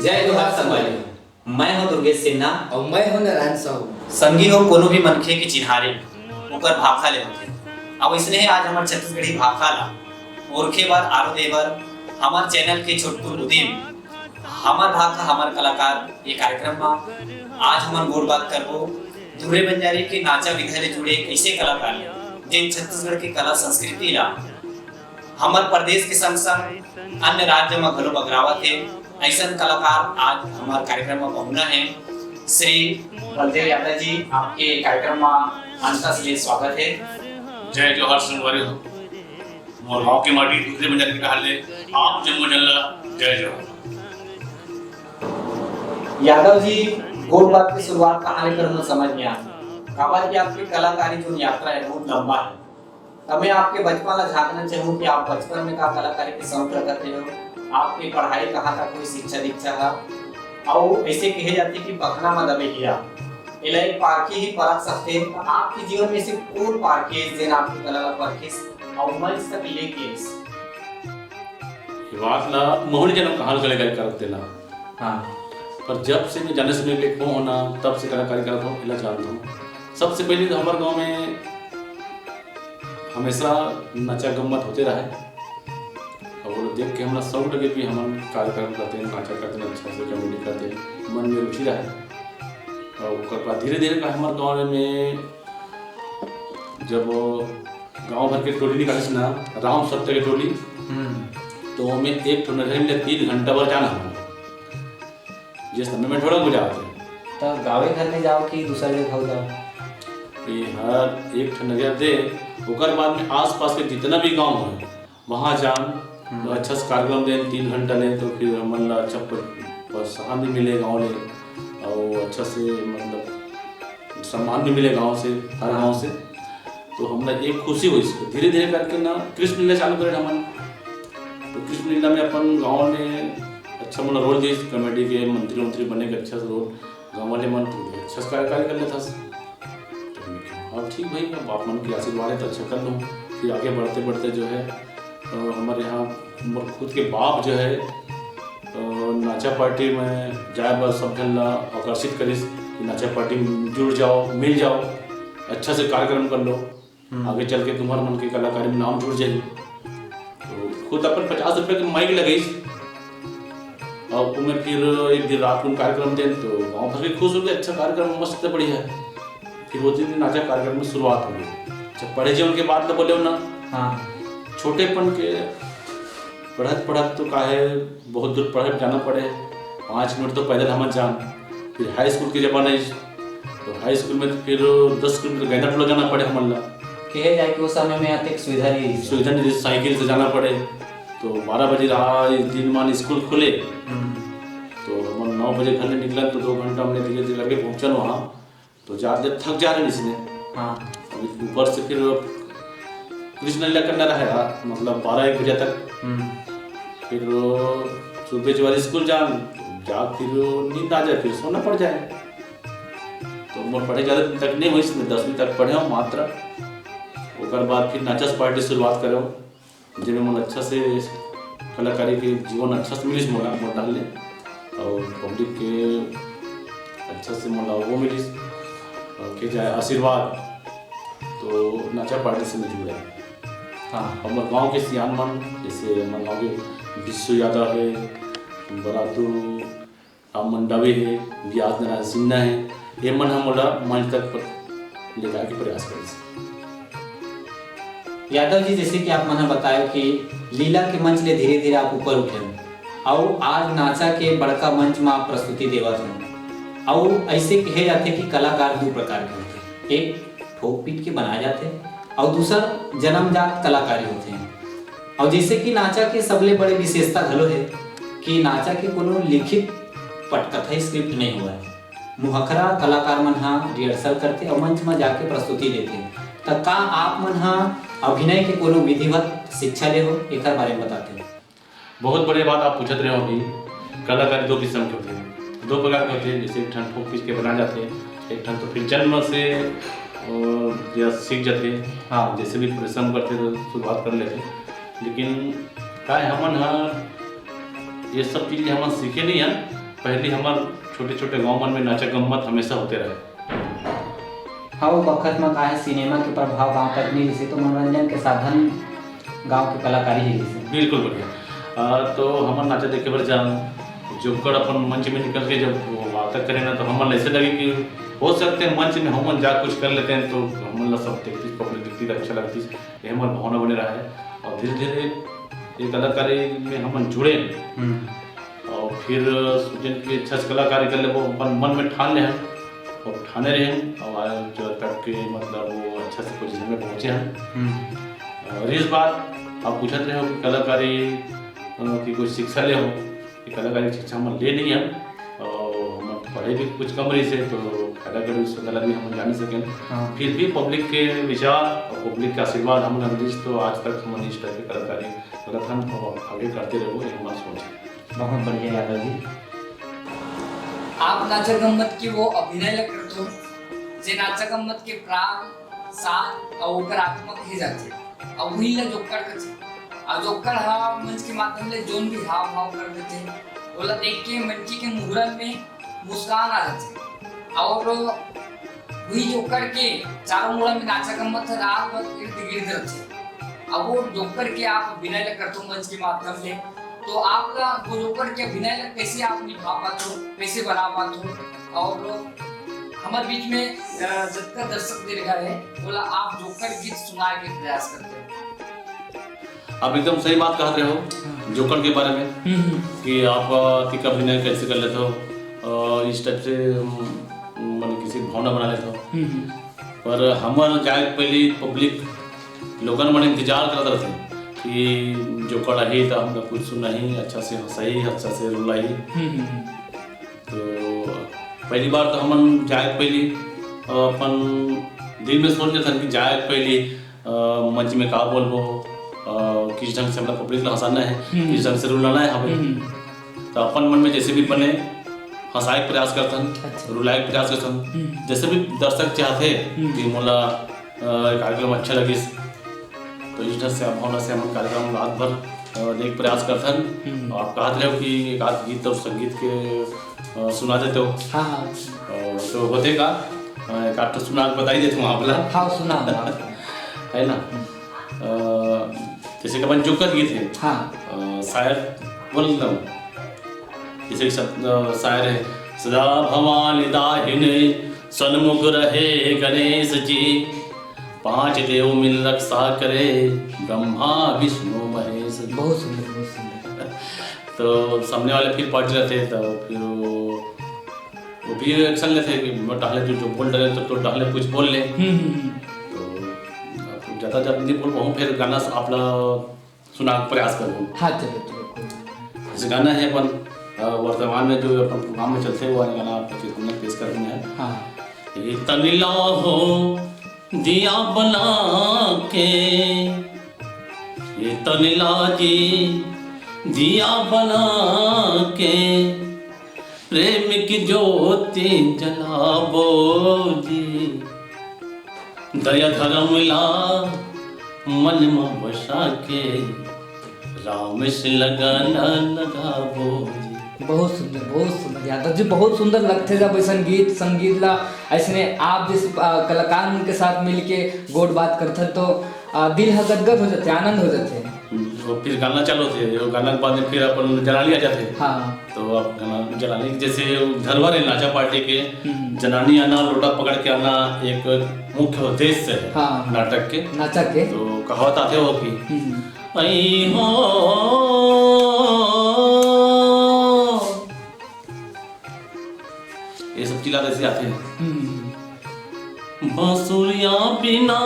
जय जोहार संगवारी। मैं हूं दुर्गेश सिन्हा और मैं हूं नारायण साहू। संगी हो कोनो भी मनखे की चिन्हारे ओकर भाखा ले होथे। अब इसने आज हमार छत्तीसगढ़ी भाखा ला ओरखे बाद आरो देवर हमार चैनल के छोटू उदीम हमार भाखा हमार कलाकार ये कार्यक्रम में आज हमन गोड़ बात करबो दूरे बंजारे के नाचा विधा ले जुड़े एक ऐसे कलाकार ले जिन छत्तीसगढ़ की कला संस्कृति ला हमार प्रदेश के संग संग अन्य राज्य में घलो बगरावत है। ऐसा कलाकार आज हमारे कार्यक्रम में पहुंचना है। श्री बलदेव यादव जी, आपके कार्यक्रम में अंत से स्वागत है। जय जोहार संगवारी हो मोर गांव के माटी दूसरे बंजारे के कहल ले आप जन्म जनला जय जोहार। यादव जी, गोड़ बात की शुरुआत कहाँ ले करना समझ में आ काबर कि आपकी कलाकारी जो यात्रा है बहुत लंबा है। तब मैं आपके बचपन ला झांकना चाहूँ कि आप बचपन में का कलाकारी के शौक रखते हो, आपकी पढ़ाई कहाँ तक कोई शिक्षा दीक्षा है और ऐसे कहे जाते कि पखना में दबे हीरा इलाई पारखी ही परख सकते हैं। तो आपके जीवन में से कौन पारखे जिन आपकी कला ला परखिस और मंच तक लेके इस बात ला मोहन जन्म कहां कलाकारी करते ना। हाँ, पर जब से मैं जाने से मैं को होना तब से कलाकारी करता हूं, इला जानता हूं। सबसे पहले तो हमारे गांव में हमेशा नाचा गम्मत होते रहे और देख के हमारा शौक लगे कि हम कार्यक्रम करते हैं, नाचा करते हैं, अच्छा से कॉमेडी करते हैं, मन में रुचि रहे। और उसके बाद धीरे धीरे हमारे गाँव में जब गांव भर के टोली निकाले ना राम सत्य के टोली, तो हमें एक नगर में 3 घंटा भर जाना है जिस समय में थोड़ा गुजारते हैं। तो गाँव घर में जाओ कि दूसरा जगह जाओ? ये हर एक नगर दे ओकर बाद में आसपास के जितना भी गांव है वहाँ जान तो अच्छा से कार्यक्रम दें 3 घंटा ने तो फिर हमन ला अच्छा प्रोत्साहन भी मिले गाँव ले और अच्छा से मतलब सम्मान भी मिले गाँव से, हर गाँव से। तो हमरा एक खुशी हुई धीरे धीरे करके ना कृष्ण लीला चालू करे हमन। तो कृष्ण लीला में अपन गाँव में अच्छा मतलब रोल दी कमेटी के मंत्री बने के अच्छा से रोल गाँव वाले मन अच्छा से कार्यकारी कर लेता। और ठीक भाई अब आप मन की आशीर्वाद है तो अच्छा कर लूँ। फिर आगे बढ़ते बढ़ते जो है हमारे यहाँ खुद के बाप जो है नाचा पार्टी में जाए बस सब जन ला आकर्षित करिस कि नाचा पार्टी में जुड़ जाओ, मिल जाओ, अच्छा से कार्यक्रम कर लो, आगे चल के तुम्हारे मन की कलाकारी में नाम जुड़ जाए। तो खुद अपन 50 रुपये की माइक लगेगी और तुम्हें फिर एक दिन रात को कार्यक्रम दें तो गाँव भर के खुश हो गए, अच्छा कार्यक्रम मस्त बढ़िया है। फिर वो दिन नाचा कार्यक्रम में शुरुआत हो गई। जब पढ़े जीवन के बाद तो बोले ना, हाँ, छोटेपन के पढ़त तो काहे बहुत दूर पढ़े जाना पड़े, 5 मिनट तो पैदल हम जान। फिर हाई स्कूल के जमाने तो हाई स्कूल में फिर 10 किलोमीटर गैंदा टोला जाना पड़े हमन ला। कहे जाए कि उस समय में आते सुविधा नहीं, साइकिल से जाना पड़े। तो 12 बजे रहा दिन मान स्कूल खुले तो हम 9 बजे घर से निकला तो 2 घंटा हमने धीरे धीरे करके पहुँचल वहाँ। तो ज़्यादा थक जा रहे इसने। हाँ, अभी ऊपर से फिर कृष्ण लीला करना रहा मतलब 12-1 बजे तक। फिर सुबह जो स्कूल जा फिर नींद आ जाए, फिर सोना पड़ जाए। तो मोर पढ़े ज़्यादा दिन तक नहीं हुई, इसमें 10वीं तक पढ़े हूँ मात्र। उसके बाद फिर नाचस पार्टी शुरुआत करो जिसमें मन अच्छा से कलाकारी के जीवन अच्छा से मिली मोटा डाल ले और पब्लिक के अच्छा से मोला वो मिली के जाए आशीर्वाद। तो नाचा पार्टी से मिल जुड़े। हाँ, हमारे गांव के सियान मन जैसे हमारे गाँव के विश्व यादव है, बरातू राम मंडावी है, व्यास नारायण सिन्हा है, ये मन हम मंच तक ले जाने के प्रयास करें। यादव जी, जैसे कि आप मैंने बताया कि लीला के मंच ले धीरे धीरे आप ऊपर उठे और आज नाचा के बड़का मंच में आप प्रस्तुति देवत हो। और ऐसे कहे जाते कि कलाकार 2 प्रकार के होते, एक ठोक पीट के बनाए जाते और दूसरा जन्मजात कलाकारी होते हैं। और जैसे कि नाचा के सबले बड़े विशेषता घलो है कि नाचा के कोनो लिखित पटकथा स्क्रिप्ट नहीं हुआ है। मुहखरा कलाकार मन हाँ रिहर्सल करते और मंच में जाके प्रस्तुति देते। तो का आप मन हाँ अभिनय के कोनो विधिवत शिक्षा ले हो, एक बारे में बताते हैं? बहुत बढ़िया बात आप पूछते रहे हो। अभी कलाकारी 2 किस्म के होते हैं, 2 प्रकार के होते हैं। जैसे एक ठन ठोक पीट के बनाए जाते हैं, एक ठन तो फिर जन्म से या सीख जाते हैं। हाँ, जैसे भी परिश्रम करते तो शुरुआत कर लेते। लेकिन क्या हमन हाँ ये सब चीज़ हम सीखे नहीं हैं, पहले हमार छोटे छोटे गाँव मन में नाचा गम्मत हमेशा होते रहे। हाँ वो वक्त में का है सिनेमा के प्रभाव गाँव तक नहीं जैसे तो मनोरंजन के साधन गाँव की कलाकारी है जैसे। बिल्कुल बढ़िया। तो हमार नाचा देखे पर जान जोकर अपन मंच में निकल के जब वार्ता करें ना तो हमारे ऐसे लगे कि हो सकते हैं मंच में हम जा कुछ कर लेते हैं तो हमारा सब देखती पब्लिक दिखती अच्छा लगती ये हमारी भावना बने रहा है। और धीरे धीरे ये कलाकारी में हम जुड़े और फिर सोचें कि अच्छा से कलाकारी कर ले वो अपन मन में ठान ले हैं और ठाने रहे हैं और जो तक के मतलब वो अच्छा से पोजीशन में पहुँचे हैं। और इस बात आप पूछते रहे हो कि कलाकारी की कोई शिक्षा ले हो कि कलाकारी की शिक्षा हम ले नहीं है और हम पढ़े भी कुछ कम रही से तो कलाकारी विश्वविद्यालय भी हम जा नहीं सकें। फिर भी पब्लिक के विचार और पब्लिक के आशीर्वाद हम तो आज तक हम इस टाइप की कलाकारी गलत हम आगे करते रहो ये हमारा सोच है। बहुत बढ़िया यादव जी। आप नाचा गम्मत की वो अभिनय लग करते हो जे नाचा गम्मत के प्राण साथ और ओकर आत्मक ही जाते और वही ला जोकर करते और जोकर हा मंच के माध्यम से जोन भी हाव भाव कर देते बोला देख के मंची के मुहरन में मुस्कान आ जाते और वही जोकर के चारों मुड़ा में नाचा गम्मत रात भर इर्द गिर्द रहते अब वो जोकर के आप अभिनय लग करते हो मंच के माध्यम से तो आप वो जोकर के अभिनय लग कैसे आप निभा पाते हो कैसे बना पाते हो और हमारे बीच में जितना दर्शक दे रहा है बोला आप जोकर गीत सुनाने के प्रयास करते हो। आप एकदम सही बात कह रहे हो जोकर के बारे में कि आप का अभिनय कैसे कर लेते हो इस टाइप से मन किसी भावना बना लेते हो पर हमारे जाए पहले पब्लिक लोगों मन इंतजार करते रहते कि जोकर है तो हम कुछ सुना ही अच्छा से हंसाई अच्छा से रुलाई तो पहली बार तो हम जाए पहले अपन दिल में सोच लेते कि जाए पहले मंच में का बोलबो किस ढंग से हमारा पब्लिक हंसाना है किस ढंग से रुलाना है हमें तो अपन मन में जैसे भी बने हंसाए के प्रयास करते रुलाए के प्रयास करते जैसे भी दर्शक चाहते कि मोला कार्यक्रम अच्छा लगे तो इस ढंग से भावना से हम कार्यक्रम रात भर देख प्रयास करते हैं और आप कहते रहे हो कि एक आध गीत और संगीत के सुना देते हो। हाँ तो होते का एक आध तो सुना बता ही देते हो आप लोग। हाँ सुना है ना जैसे कि अपन जोकर गीत है हाँ शायर बोल रहा हूँ जैसे शायर है सदा भवानी दाहिने सन्मुख रहे गणेश जी पांच देव मिल रक्षा करे ब्रह्मा विष्णु महेश। बहुत सुंदर बहुत सुंदर। तो सामने वाले फिर पढ़ रहे थे तो फिर वो भी एक्शन लेते कि टहले जो बोल रहे तो टहले कुछ बोल ले तो ज़्यादा नहीं बोल पाऊँ फिर गाना आप सुना प्रयास करूँ। हाँ चलो जैसे गाना है अपन वर्तमान में जो अपन प्रोग्राम में चलते हुए गाना आपको पेश कर रहे हैं। हाँ तनिला हो दिया बना के ये तनिला जी दिया बना के प्रेम की ज्योति जलाबो जी दया धर्म ला मन में बसा के राम से लगाना लगाबो जी। बहुत सुंदर यादव जी बहुत सुंदर लगते जब ऐसा गीत संगीत ला ऐसे आप जिस कलाकार उनके साथ मिलके गोड बात करते तो दिल गदगद हो जाते आनंद हो जाते तो फिर गाना चालू थे गाना के बाद में फिर अपन जनानी आ जाते हाँ तो आप गाना जनानी जैसे धरवर है नाचा पार्टी के जनानी आना लोटा पकड़ के आना एक मुख्य उद्देश्य है हाँ नाटक के नाटक के तो कहावत आते हो कि ऐ हो ये सब चिल्लाते ऐसे आते हैं बांसुरिया बिना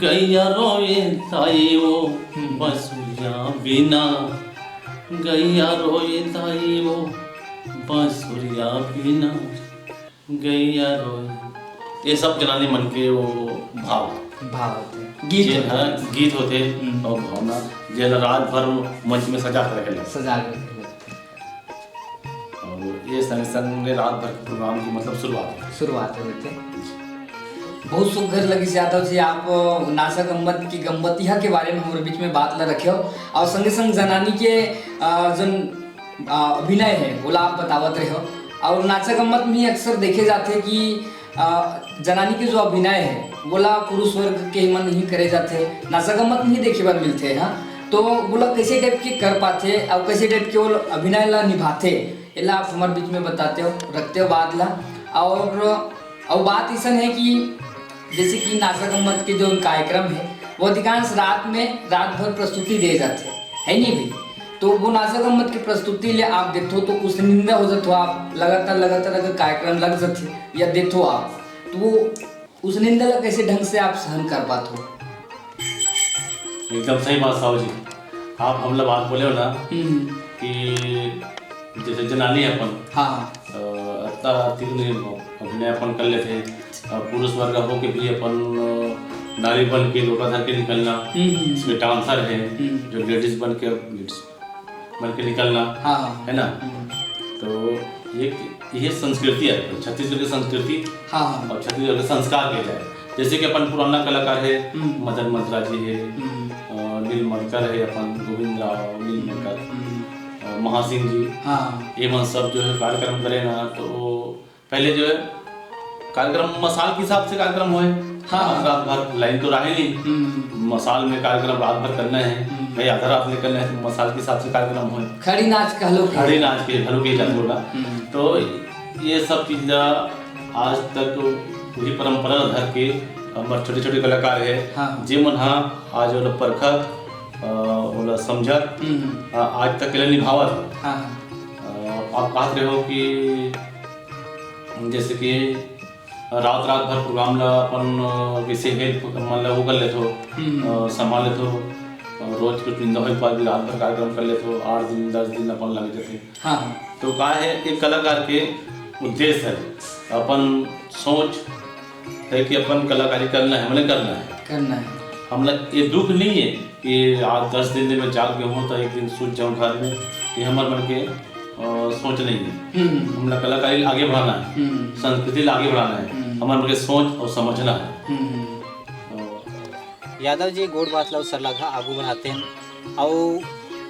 गैया रोए ताई वो बांसुरिया बिना गैया रोए ताई वो बांसुरिया बिना गैया रोए ये सब जनानी मन के वो भाव गीत होते और भावना जेल रात भर मंच में सजा कर रखे सजा कर और ये संग संग रात भर के प्रोग्राम की मतलब शुरुआत होते बहुत सुंदर लगी यादव जी आप नाचा गम्मत की गम्मतिया के बारे में हमारे बीच में बात ला रखे हो और संगे संग जनानी के जन अभिनय है बोला आप बतावत रहे हो। और नाचा गम्मत में अक्सर देखे जाते कि जनानी के जो अभिनय है बोला पुरुष वर्ग के मन नहीं करे जाते, नाचा गम्मत नहीं देखे बार मिलते हैं। तो बोला कैसे टाइप के कर पाते और कैसे टाइप के वो अभिनय ला निभाते, एला आप हमारे बीच में बताते हो, रखते हो बात ला। और बात ऐसा है कि जैसे कि नाचा गम्मत के जो कार्यक्रम है वो अधिकांश रात भर प्रस्तुति दे जाते है नहीं भाई। तो वो नाचा गम्मत की प्रस्तुति ले आप देखो तो उस निंदा हो जाते हो, आप लगातार अगर कार्यक्रम लग जाते या देखो आप तो वो उस निंदा ला कैसे ढंग से आप सहन कर पाते हो। एकदम सही बात साहू जी, आप हमला बात बोले हो ना कि जैसे जनानी अपन हाँ अभिनय अपन कर लेते, पुरुष वर्ग हो के भी अपन नारी बन के लोटा धर के निकलना, इसमें डांसर है जो लेडीज बन के निकलना, है ना। तो ये संस्कृति है छत्तीसगढ़ की संस्कृति और छत्तीसगढ़ के संस्कार के जाए। जैसे कि अपन पुराना कलाकार है मदन मंत्रा जी है, नील मरकर है, अपन गोविंद राव नील मरकर, महासिंह जी, ये मन सब जो है कार्यक्रम करे ना। तो पहले जो है कार्यक्रम मसाल के हिसाब से कार्यक्रम हुए, रात भर लाइन तो रहे नहीं, मसाल में कार्यक्रम रात भर करना है भाई, आधा रात में करना है तो मसाल के हिसाब से कार्यक्रम हुए, खड़ी नाच कह लो, खड़ी नाच के घरों के जात बोला। तो ये सब चीज़ आज तक पूरी परंपरा धर के हमारे छोटे छोटे कलाकार है जे मन आज वाला परखत वाला समझत आज तक के निभावत। आप कहते रहे हो कि जैसे कि रात भर प्रोग्राम ला अपन किसी हेल्प मतलब वो कर लेते हो, संभाल लेते हो, रोज कुछ निंदा हो पर भी रात भर कार्यक्रम कर लेते हो, 8 दिन 10 दिन अपन लग जाते। तो का है एक कलाकार के उद्देश्य है, अपन सोच है कि अपन कलाकारी करना है, हमने करना है। हमला ये दुख नहीं है कि आज 10 दिन में जाग गए हूँ तो एक दिन सूझ जाऊँ घर में, ये हमारे मन के सोच नहीं है। हमला कलाकारी आगे बढ़ाना है, संस्कृति आगे बढ़ाना है, हमारे मन के सोच और समझना है। यादव जी गोड़ बात ला सरलगा आगू बढ़ाते हैं। और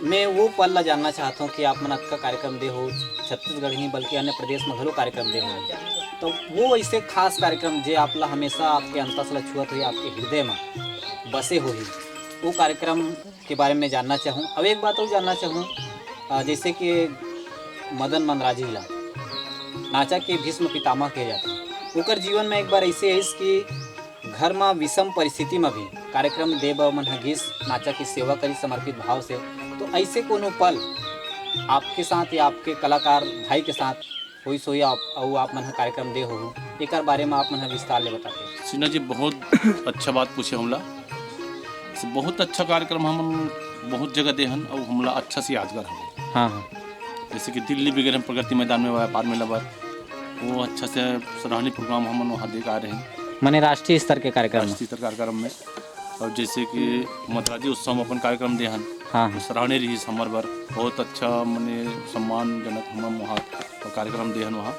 मैं वो पल ला जानना चाहता हूँ कि आप मन का कार्यक्रम दे हो छत्तीसगढ़ ही बल्कि अन्य प्रदेश में घलो कार्यक्रम दे हो, तो वो ऐसे खास कार्यक्रम जे आपला हमेशा आपके अंतस ला छुअत हुई, आपके हृदय में बसे हो ही, वो कार्यक्रम के बारे में जानना चाहूँ। अब एक बात और जानना चाहूँ, जैसे कि मदन मनराजी ला नाचा के भीष्म पितामह कहे जाते हैं, उनकर जीवन में एक बार ऐसे है कि घर में विषम परिस्थिति में भी कार्यक्रम देव मन हगीस नाचा की सेवा करी समर्पित भाव से। तो ऐसे कोनो पल आपके साथ या आपके कलाकार भाई के साथ हुई सोई आप मन कार्यक्रम दे हो, एक बारे में आप मन विस्तार ले बताते। सिन्हा जी बहुत अच्छा बात पूछे, हमला बहुत अच्छा कार्यक्रम हम बहुत जगह दे हन और हमला अच्छा से यादगार हो। हाँ, जैसे कि दिल्ली वगैरह प्रगति मैदान में व्यापार मेला बार वो अच्छा से सराहनीय प्रोग्राम हम वहाँ देख आ रहे हैं, माने राष्ट्रीय स्तर के कार्यक्रम में। और जैसे कि मतराजी उत्सव में अपन कार्यक्रम दे हन, सराहनीय रही हमार बार बहुत अच्छा मने सम्मानजनक हम वहाँ कार्यक्रम दे हन वहाँ।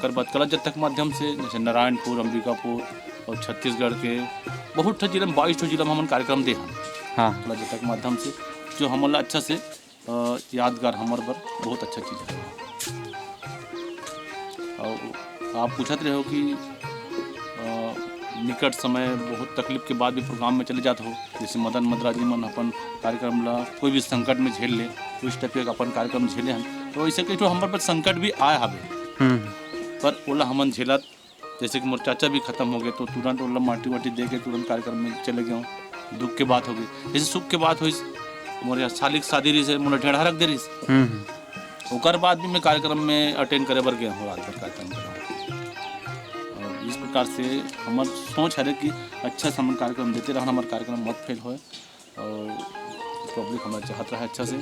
और बाद कला जब तक माध्यम से जैसे नारायणपुर, अंबिकापुर और छत्तीसगढ़ के बहुत जिला में 22 जिला में हम कार्यक्रम दे हन कला जब तक माध्यम से, जो हमारा अच्छा से यादगार हमारे पर बहुत अच्छा चीज़ है। और आप पूछते रहे हो कि निकट समय बहुत तकलीफ के बाद भी प्रोग्राम में चले जाते हो, जैसे मदन मद्राजी मन अपन कार्यक्रम ला कोई भी संकट में झेल ले, उस टाइप के अपन कार्यक्रम झेले हैं। तो ऐसे कहीं हमारे पर संकट भी आए हवे पर ओला हमन झेलत, जैसे कि मोर चाचा भी खत्म हो गए तो तुरंत ओला माटी वाटी दे के तुरंत कार्यक्रम में चले गए। दुख के बात हो गई, जैसे सुख के बात हुई मोर सालिक शादी रही से मोला ढेढ़ा रख दे रही, ओकर बाद भी मैं कार्यक्रम में अटेंड करे बर गया हूँ, रात भर कार्यक्रम कर। इस प्रकार से हमारी सोच है कि अच्छा से हम कार्यक्रम देते रहना, हमारा कार्यक्रम मत फेल हो और पब्लिक हमारे चाहत रहा अच्छा से,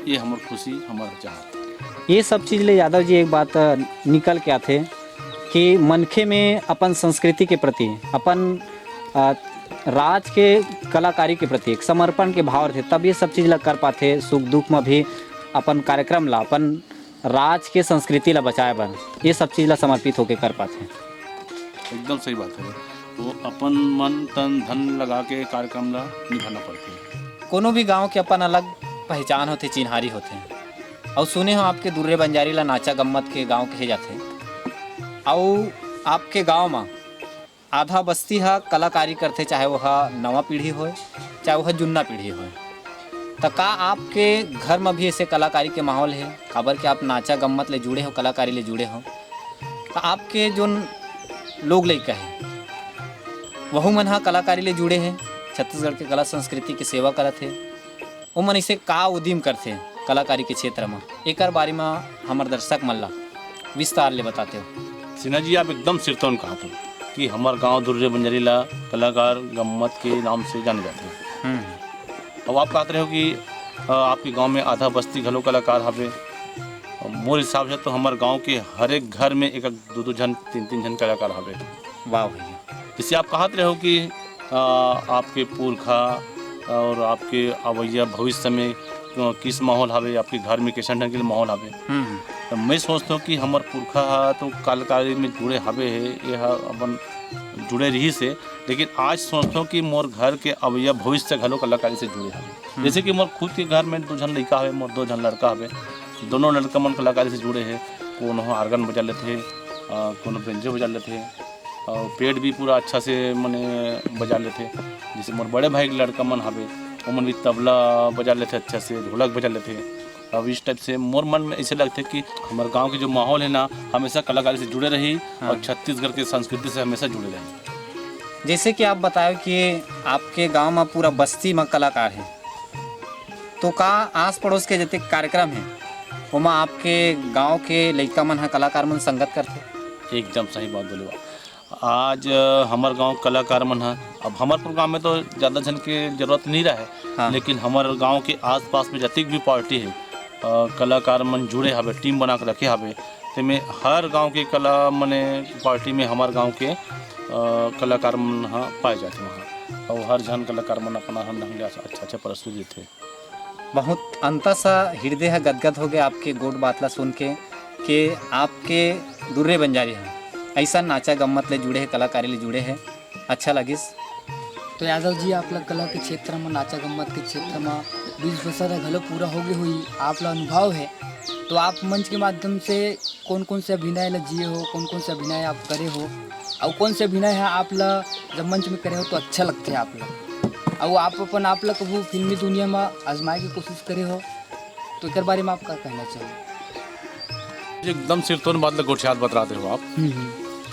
ये हमारी खुशी हमारा चाहत। ये सब चीज़ ले यादव जी एक बात निकल के आते कि मनखे में अपन संस्कृति के प्रति, अपन राज के कलाकारी के प्रति एक समर्पण के भाव थे, तब ये सब चीज़ ला कर पाते, सुख दुख में भी अपन कार्यक्रम ला अपन राज के संस्कृति ला बचाए बर ये सब चीज़ ला समर्पित होके कर पाते। एकदम सही बात है, वो अपन मन तन धन लगा के कार्यक्रम ला निभाना पड़ता है। कोनो भी गांव के अपन अलग पहचान होते, चिन्हारी होते, और सुने हो आपके दुर्रे बंजारी ला नाचा गम्मत के गांव कहे जाथे। और आपके गांव में आधा बस्ती हा कलाकारी करते, चाहे वह नवा पीढ़ी हो चाहे वह जुन्ना पीढ़ी हो। तो का आपके घर में भी ऐसे कलाकारी के माहौल है? काबर के आप नाचा गम्मत ले जुड़े हो, कलाकारी ले जुड़े हो, तो आपके जो लोग लइका है वहू मन हा कलाकारी ले जुड़े हैं, छत्तीसगढ़ के कला संस्कृति की सेवा करत है। वो मन इसे का उद्यम करते हैं कलाकारी के क्षेत्र में, एक बारे में हमारे दर्शक मन ला विस्तार ले बताते हो। सिन्हा जी, आप एकदम सिरतौन कहा थे कि हमार गांव दुर्रे बंजारी ला कलाकार गम्मत के नाम से जाने जाते हैं। अब आप कहते रहे हो कि आपके गांव में आधा बस्ती घलो कलाकार हवे। मोर हिसाब से तो हमारे गांव के हर एक घर में एक दो जन तीन जन कलाकार हवे। वाह भैया, जैसे आप कहते रहे हो कि आपके पुरखा और आपके अवैया भविष्य में किस माहौल हवे, आपके घर में कैसा ढंग के माहौल हवे। तो मैं सोचता हूँ कि हमार पुरखा तो कलाकारी में जुड़े हवे है, यह अपन जुड़े रही से, लेकिन आज सोचता हूँ कि मोर घर के अवैया भविष्य घलो कलाकारी से जुड़े हवे। जैसे कि मोर खुद के घर में 2 जन लड़का हवे, मोर 2 जन लड़का हवे, दोनों लड़का मन कलाकारी से जुड़े हैं। कोनो आर्गन बजा लेते हैं, कोनो बेंजो बजा लेते हैं, और पेड़ भी पूरा अच्छा से मने बजा लेते हैं। जैसे मोर बड़े भाई के लड़का मन हवे, वो मन भी तबला बजा लेते अच्छा से, ढोलक बजा लेते हैं। अब इस टाइप से मोर मन में ऐसे लगते है कि हमारे गांव के जो माहौल है ना, हमेशा कलाकारी से जुड़े रही और छत्तीसगढ़ की संस्कृति से हमेशा जुड़े रहे। जैसे कि आप बताए कि आपके गांव में पूरा बस्ती में कलाकार है, तो का आस पड़ोस के जितने कार्यक्रम है वहाँ आपके गांव के लड़का मन है कलाकार मन संगत करते? एकदम सही बात बोले बा। आज हमारे गांव कलाकार मन है। अब हमारे प्रोग्राम में तो ज़्यादा जन के जरूरत नहीं रहा है। हाँ। लेकिन हमारे गांव के आसपास में जतिक भी पार्टी है, कलाकार मन जुड़े हवे, टीम बना के रखे हवे। तो मैं हर गांव के कला मने पार्टी में हमारे गांव के कलाकार मन पाए जाते वहाँ, और हर जन कलाकार मन अपना ढंग अच्छा प्रस्तुत देते। बहुत अंतर सा हृदय है गदगद हो गया आपके गोट बातला सुन के कि आपके दुर्रे बंजारी हैं ऐसा नाचा गम्मत ले जुड़े हैं, कलाकारी ले जुड़े हैं। अच्छा लगिस। तो यादव जी, आपला कला के क्षेत्र में, नाचा गम्मत के क्षेत्र में 20 वर्ष घलो पूरा हो गए हुई, आपला अनुभव है। तो आप मंच के माध्यम से कौन कौन से अभिनय ला जिए हो, कौन कौन से अभिनय आप करे हो, और कौन से अभिनय है आपला जब मंच में करे हो तो अच्छा लगते हैं आपला, और आप अपन आपला कभी फिल्मी दुनिया में आजमाए की कोशिश करे हो, तो एक बारे में आप क्या कहना चाहिए? एकदम सिरतौन बात गोठियात बतराते हो आप।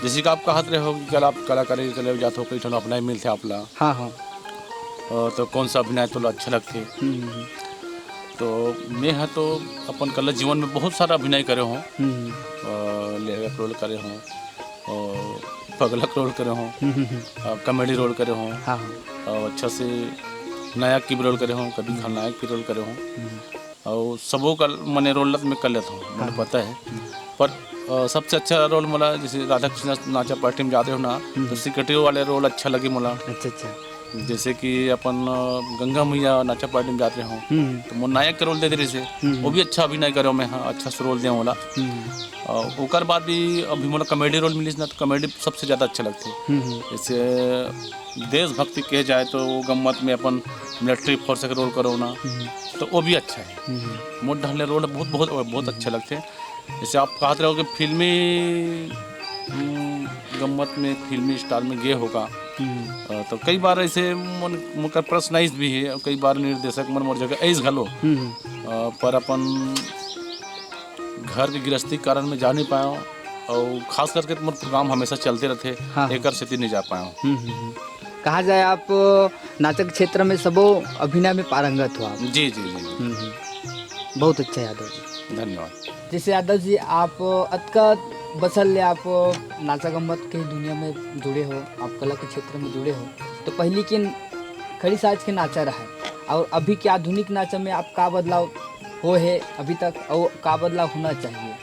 जैसे कि आप कहते रहे हो कि कल आप कलाकारी चले जाते हो, कई ठन अपना ही मिलते आपला। हाँ हाँ। तो कौन सा अभिनय तो अच्छा लगते? तो मैं है तो अपन कला जीवन में बहुत सारा अभिनय करे हों, लेगा रोल करे हों, और पगलक रोल करे हों, कॉमेडी रोल करे हों, और अच्छा से नायक की भी रोल करे हों, कभी खलनायक की रोल करे हों, और सबों का मैंने रोल में कर लेता हूँ, मुझे पता है। पर सबसे अच्छा रोल मोला जैसे राधा कृष्ण नाचा पार्टी में जाते हो ना, तो सिक्रेटरी वाले रोल अच्छा लगे मोला। अच्छा। जैसे कि अपन गंगा मैया नाचा पार्टी में जाते हों, तो वो नायक का रोल दे दे से, वो भी अच्छा अभिनय करो, मैं हाँ अच्छा से रोल दे मोला। और ओकर बाद भी अभी मोला कॉमेडी रोल मिली ना, तो कॉमेडी सबसे ज़्यादा अच्छा लगती है। जैसे देशभक्ति कहे जाए तो वो गम्मत में अपन मिलिट्री फोर्स का रोल करो ना, तो वो भी अच्छा है। मोट ढाले रोल बहुत बहुत बहुत अच्छे लगते हैं। जैसे आप कहते रहो कि फिल्मी गम्मत में फिल्मी स्टार में गे होगा, तो कई बार ऐसे मुकर पर्सनाइज भी है, और कई बार निर्देशक मन मोर जगह ऐस घलो, पर अपन घर की गृहस्थी कारण में जा नहीं पाया, और खास करके मोर प्रोग्राम हमेशा चलते रहते। हाँ। एक स्थिति नहीं जा पाया। कहा जाए आप नाटक क्षेत्र में सबो अभिनय में पारंगत हो आप। जी जी जी। बहुत अच्छा यादव जी, धन्यवाद। जैसे यादव जी, आप अतका बसल ले आप नाचा गम्मत के दुनिया में जुड़े हो, आप कला के क्षेत्र में जुड़े हो, तो पहले के खड़ी साज के नाचा रहा है, और अभी के आधुनिक नाचा में आप का बदलाव हो है अभी तक, और का बदलाव होना चाहिए?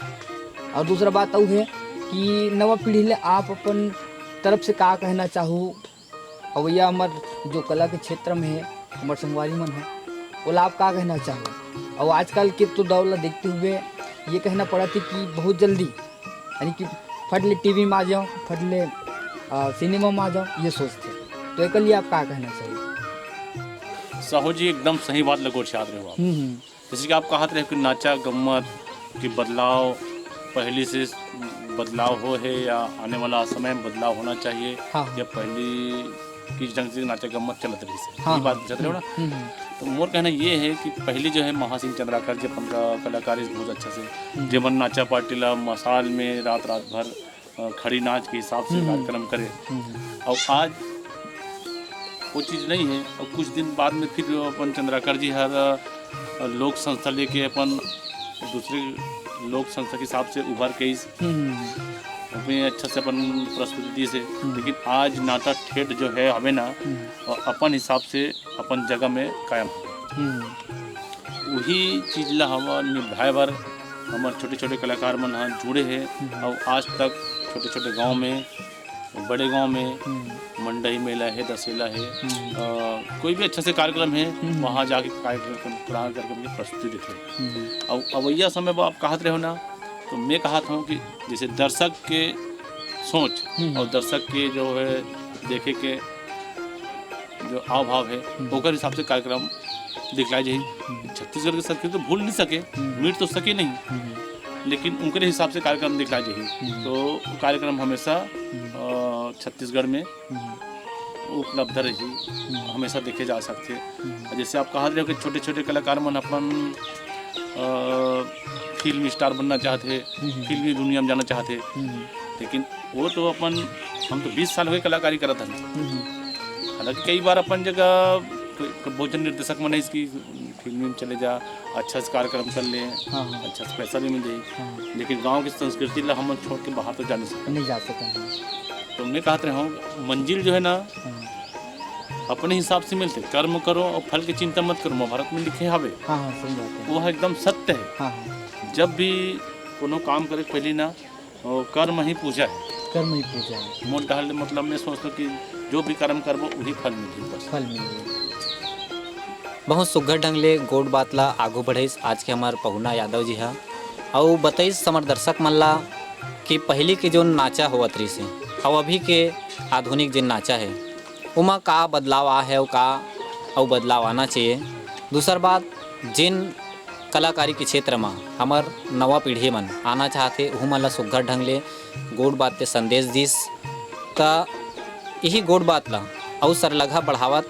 और दूसरा बात वो है कि नवा पीढ़ी ले आप अपन तरफ से का कहना चाहो, और भैया हमार जो कला के क्षेत्र में है, हमारे संगवारी मन है, वो आप का कहना चाहो? और आजकल के तो दौर देखते हुए ये कहना पड़ा था कि बहुत जल्दी यानी कि फट ले टीवी में आ जाओ, फट ले सिनेमा में आ जाओ, ये सोचते, तो एक लिए आप क्या कहना चाहिए? साहू जी, एकदम सही बात लगो याद रहे हो आप। जैसे कि आप कहते रहे कि नाचा गम्मत की बदलाव पहले से बदलाव हो है या आने वाला समय में बदलाव होना चाहिए, हाँ। या पहली की ढंग से नाचा गम्मत चलत रही से, हाँ। ये बात पूछते रहे हो ना। तो मोर कहना ये है कि पहले जो है महासिंह चंद्राकर जी अपन का कलाकारी बहुत अच्छा से जीवन नाचा पार्टी ला मसाल में रात रात भर खड़ी नाच के हिसाब से कार्यक्रम करे, और आज वो चीज़ नहीं है। और कुछ दिन बाद में फिर अपन चंद्राकर जी हर लोक संस्था लेके अपन दूसरे लोक संस्था के हिसाब से उभर के इस अपने अच्छा से अपन प्रस्तुति दी से, लेकिन आज नाटा ठेठ जो है हमें ना और अपन हिसाब से अपन जगह में कायम वही चीज़ ला हम निभाए बार हमारे छोटे छोटे कलाकार मन हाँ जुड़े हैं। और आज तक छोटे छोटे गांव में, बड़े गांव में मंडई मेला है, दशहरा है, कोई भी अच्छा से कार्यक्रम है वहाँ जाके कार्यक्रम की प्रस्तुति देते। और अवैया समय आप कहते रहे हो ना, तो मैं कहता हूँ कि जैसे दर्शक के सोच और दर्शक के जो है देखे के जो हाव भाव है ओकर हिसाब से कार्यक्रम दिखलाए जाए। छत्तीसगढ़ के संस्कृति तो भूल नहीं सके, मिट तो सके नहीं, लेकिन उनके हिसाब से कार्यक्रम दिखलाए जाए। तो कार्यक्रम हमेशा छत्तीसगढ़ में उपलब्ध रही, हमेशा देखे जा सकते। जैसे आप कहा रहे हो कि छोटे छोटे कलाकार मन अपन फिल्म स्टार बनना चाहते, फिल्मी दुनिया में जाना चाहते, लेकिन वो तो अपन हम तो 20 साल हो गए कलाकारी करत हन। हालांकि कई बार अपन जगह भोजन निर्देशक मन इसकी फिल्म में चले जा, अच्छा से कार्यक्रम कर ले, अच्छा से पैसा भी मिले, लेकिन गांव की संस्कृति ला हम छोड़ के बाहर तो नहीं जा सकते। तो मैं कहते रहा हूँ मंजिल जो है ना अपने हिसाब से मिलते, कर्म करो और फल की चिंता मत करो, महाभारत में लिखे हवे, वो एकदम सत्य है। जब भी कोनो काम करे पहले ना कर्म ही पूजा है, कर्म ही पूजा है। मोट डाल मतलब मैं सोचता कि जो भी कर्म करबो वही फल मिली, बस फल मिली। बहुत सुघर ढंग ले गोड बात ला आगू बढ़ाइस आज के हमार पहुना यादव जी हा, और बताइस समर दर्शक मन ला कि पहले के जो नाचा होवत रही से और अभी के आधुनिक जो नाचा है उमा का बदलाव आ है, और बदलाव आना चाहिए। दूसर बात जिन कलाकारी के क्षेत्र में हमार नवा पीढ़ी मन आना चाहते वह मन ला सुघर ढंग ले गोड बात के संदेश दिस, तो यही गोड बात ला और सरलगा बढ़ावत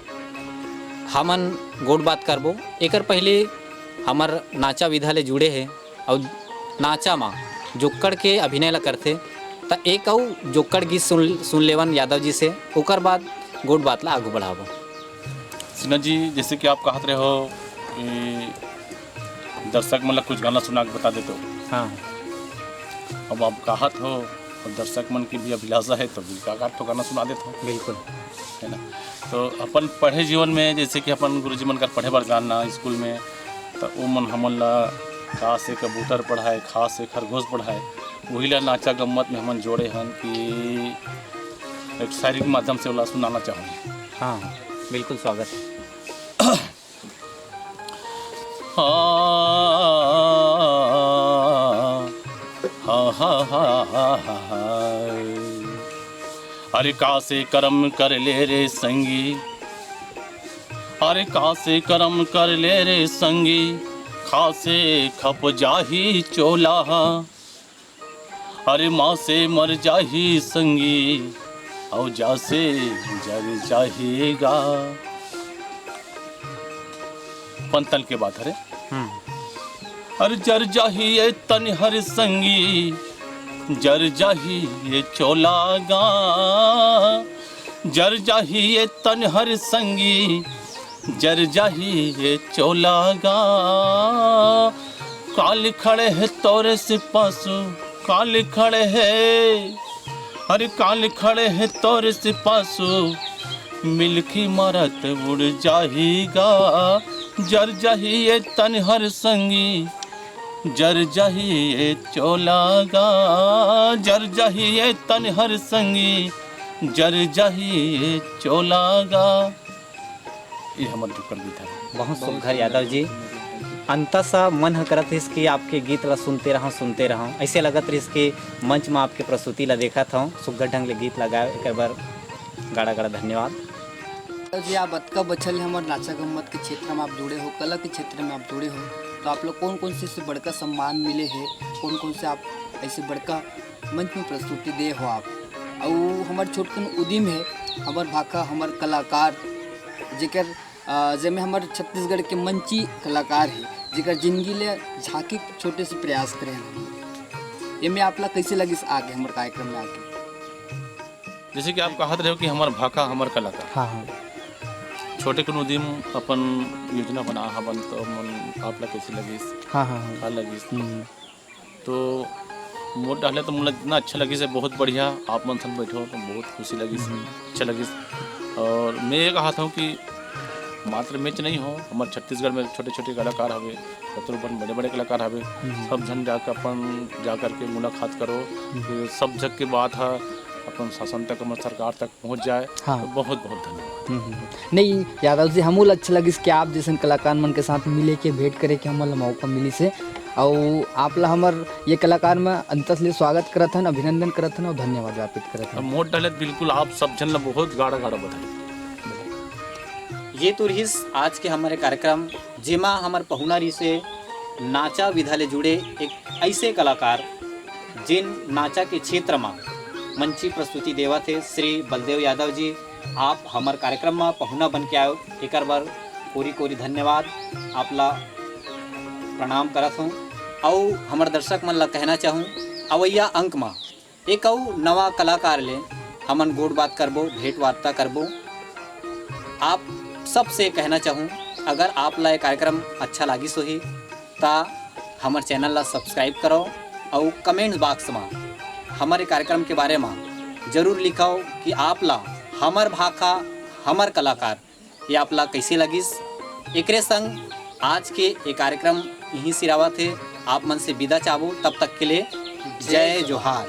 हमन गोड बात करबो। एकर पहले हमार नाचा विधा ले जुड़े है और नाचा में जोक्कड़ के अभिनय ला करते, तो एक और जोक्कड़ गीत सुन लेवन यादव जी से, ओकर बाद गोड बात ला आगू बढ़ाबो। सिन्हा जी जैसे कि आप कहते रहे हो दर्शक मन ला कुछ गाना सुना के बता देते हो। हाँ, अब आप कहत हो और दर्शक मन की भी अभिलाषा है तो भी का तो गाना सुना देते हो, बिल्कुल है ना। तो अपन पढ़े जीवन में जैसे कि अपन गुरुजी मन का पढ़े बार गाना स्कूल में, तो वो मन हमन ला खास से कबूतर पढ़ाए, खास से खरगोश पढ़ाए, वही ला नाचा गम्मत में हमन जोड़े हन कि एक शायरी के माध्यम से वाला सुनाना चाहूँगी। हाँ बिल्कुल स्वागत है। अरे का से कर्म कर ले रे संगी, अरे का से कर्म कर ले रे संगी, खासे खप जाही चोला, अरे माँ से मर जाही संगी, और जासे जग जाहेगा। पंतल के बात है। अरे जर जाही ये तन हर संगी, जर जाही ये चोलागा, जर जाही ये तन हर संगी, जर जाही ये चोलागा। काल खड़े है तोरे से पासू, काल खड़े है, अरे काल खड़े है तोरे से पासू, मिलकी मारत उड़ जाहीगा। जर जाही ये तन हर संगी, जर जाही ये चोलागा, जर जाही ये तन हर संगी, जर जाही ये चोलागा। ये हमारे जुक्कड़ भी था। बहुत सुघर यादव जी, अंत सा मन करत है कि आपके गीत ला सुनते रहूँ। ऐसे लगत रही कि मंच में आपके प्रस्तुति ला देखा था, सुघर ढंग ले गीत लगाए, एक बार गाड़ा गाड़ा धन्यवाद जी। आप बतका बचल हमारे नाचा गम्मत के क्षेत्र में आप जुड़े हो, कला के क्षेत्र में आप जुड़े हो, तो आप लोग कौन कौन से बड़का सम्मान मिले हैं, कौन कौन से आप ऐसे बड़का मंच में प्रस्तुति दे हो आप। और हमार छोटकन उद्यम है, हमार भाखा हमार कलाकार जेकर जेमे हमार छत्तीसगढ़ के मंची कलाकार है जेकर जिंदगी ले झांकी छोटे से प्रयास करे हैं। ये में आपला कैसे लगी आगे हमारे कार्यक्रम में आके? जैसे कि आप कहत रहे हो कि हमार भाखा हमार कलाकार, हाँ हाँ छोटे कुन उद्यम अपन योजना बना हवन, तो मन आपला कैसे लगी? हाँ हाँ का लगी तो मोट डाले तो मुझे इतना अच्छा लगी से, बहुत बढ़िया आप मन संग बैठो तो बहुत खुशी लगी से, अच्छा लगी। और मैं ये कहता हूँ कि मात्र मैच नहीं हो, हमारे छत्तीसगढ़ में छोटे छोटे कलाकार हवे, कतरों बड़े बड़े कलाकार हवे, सब जन जाकर अपन जा करके मुलाकात करो, फिर सब जग की बात है अपन शासन तक हमारे सरकार तक पहुँच जाए। हाँ। तो बहुत बहुत धन्यवाद। नहीं यादव जी, हमूल अच्छा लगी कि आप जैसे कलाकार मन के साथ मिले के भेंट करे के हमारा मौका मिली से, और आपला हमार ये कलाकार में अंतस स्वागत करत हन, अभिनंदन करत हन और धन्यवाद ज्ञापित करत हन। मोट डाले बिल्कुल आप सब जन ला बहुत गाढ़ा गाढ़ा बताइए। ये तो रहीस आज के हमारे कार्यक्रम, जेमा हमारे पहुनारी से नाचा विधा ले जुड़े एक ऐसे कलाकार जिन नाचा के क्षेत्र में मंची प्रस्तुति देवा थे, श्री बलदेव यादव जी। आप हमारे कार्यक्रम में पहुना बन के आयो, एक बार कोरी कोरी धन्यवाद आपला प्रणाम करत हूँ। और हमारे दर्शक मन ला कहना चाहूँ, अवैया अंक में एक और नवा कलाकार ले हमन गोड़ बात करबो, भेंट वार्ता करबो। आप सबसे कहना चाहूँ, अगर आप ला ये कार्यक्रम अच्छा लगी सोही ता हमारे चैनल ला सब्सक्राइब करो और कमेंट बॉक्स में हमारे कार्यक्रम के बारे में ज़रूर लिखाओ कि आप ला हमार भाखा हमार कलाकार ये आप ला कैसे लगिस। एकरे संग आज के ये कार्यक्रम यहीं सिरावा थे, आप मन से विदा चाहबो, तब तक के लिए जय जोहार।